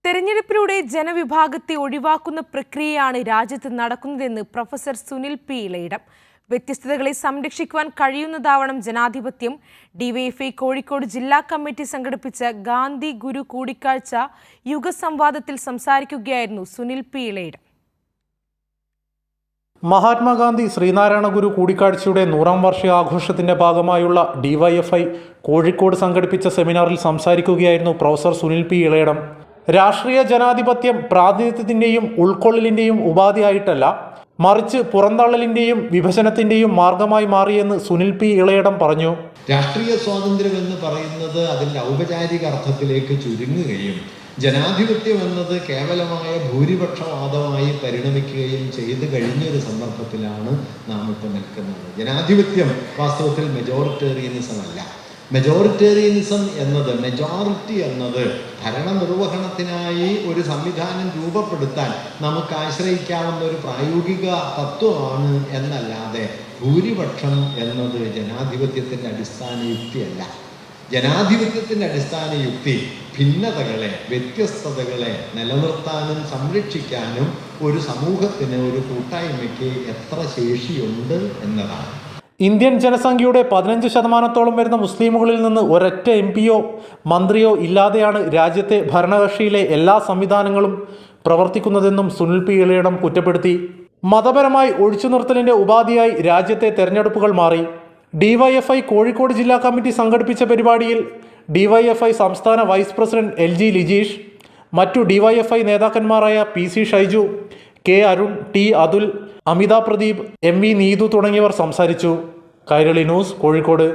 തെരഞ്ഞെടുപ്പിലൂടെ ജനവിഭാഗത്തെ ഒഴിവാക്കുന്ന പ്രക്രിയയാണ് രാജ്യത്ത് നടക്കുന്നതെന്ന് പ്രൊഫസർ സുനിൽ പി ഇളയിടം. വ്യത്യസ്തതകളെ സംരക്ഷിക്കുവാൻ കഴിയുന്നതാവണം ജനാധിപത്യം. ഡിവൈഎഫ്ഐ കോഴിക്കോട് ജില്ലാ കമ്മിറ്റി സംഘടിപ്പിച്ച ഗാന്ധി ഗുരു കൂടിക്കാഴ്ച യുഗസംവാദത്തിൽ സംസാരിക്കുകയായിരുന്നു സുനിൽ പി ഇളയിടം. മഹാത്മാഗാന്ധി ശ്രീനാരായണ ഗുരു കൂടിക്കാഴ്ചയുടെ 100ാം വാർഷികാഘോഷത്തിന്റെ ഭാഗമായുള്ള ഡിവൈഎഫ്ഐ കോഴിക്കോട് സംഘടിപ്പിച്ച സെമിനാറിൽ സംസാരിക്കുകയായിരുന്നു പ്രൊഫസർ സുനിൽ പി ഇളയിടം. രാഷ്ട്രീയ ജനാധിപത്യം പ്രാതിനിധ്യത്തിന്റെയും ഉൾക്കൊള്ളലിന്റെയും ഉപാധിയായിട്ടല്ല, മറിച്ച് പുറന്തള്ളലിന്റെയും വിഭജനത്തിന്റെയും മാർഗമായി മാറിയെന്ന് സുനിൽ പി ഇളയിടം പറഞ്ഞു. രാഷ്ട്രീയ സ്വാതന്ത്ര്യം എന്ന് പറയുന്നത് അതിൻ്റെ ഔപചാരിക അർത്ഥത്തിലേക്ക് ചുരുങ്ങുകയും ജനാധിപത്യം എന്നത് കേവലമായ ഭൂരിപക്ഷവാദമായി പരിണമിക്കുകയും ചെയ്തു കഴിഞ്ഞൊരു സന്ദർഭത്തിലാണ് നാം ഇപ്പോൾ നിൽക്കുന്നത്. ജനാധിപത്യം വാസ്തവത്തിൽ മെജോറിറ്റേറിയനിസം അല്ല. മെജോറിറ്റേറിയനിസം എന്നത്, മെജോറിറ്റി എന്നത് ഭരണനിർവഹണത്തിനായി ഒരു സംവിധാനം രൂപപ്പെടുത്താൻ നമുക്ക് ആശ്രയിക്കാവുന്ന ഒരു പ്രായോഗിക തത്വമാണ് എന്നല്ലാതെ ഭൂരിപക്ഷം എന്നത് ജനാധിപത്യത്തിൻ്റെ അടിസ്ഥാന യുക്തിയല്ല. ജനാധിപത്യത്തിൻ്റെ അടിസ്ഥാന യുക്തി ഭിന്നതകളെ, വ്യത്യസ്തതകളെ നിലനിർത്താനും സംരക്ഷിക്കാനും ഒരു സമൂഹത്തിന്, ഒരു കൂട്ടായ്മയ്ക്ക് എത്ര ശേഷിയുണ്ട് എന്നതാണ്. ഇന്ത്യൻ ജനസംഖ്യയുടെ 15% വരുന്ന മുസ്ലിമുകളിൽ നിന്ന് ഒരൊറ്റ എംപിയോ മന്ത്രിയോ ഇല്ലാതെയാണ് രാജ്യത്തെ ഭരണകക്ഷിയിലെ എല്ലാ സംവിധാനങ്ങളും പ്രവർത്തിക്കുന്നതെന്നും സുനിൽ പി ഇളയിടം കുറ്റപ്പെടുത്തി. മതപരമായി ഒഴിച്ചുനിർത്തലിന്റെ ഉപാധിയായി രാജ്യത്തെ തെരഞ്ഞെടുപ്പുകൾ മാറി. ഡിവൈഎഫ്ഐ കോഴിക്കോട് ജില്ലാ കമ്മിറ്റി സംഘടിപ്പിച്ച പരിപാടിയിൽ ഡിവൈഎഫ്ഐ സംസ്ഥാന വൈസ് പ്രസിഡന്റ് LG ലിജീഷ്, മറ്റു ഡിവൈഎഫ്ഐ നേതാക്കന്മാരായ PC Shaiju, K Arun, T Athul, Amitha Pradeep, MV Neethu തുടങ്ങിയവർ സംസാരിച്ചു. കൈരളി ന്യൂസ്, കോഴിക്കോട്.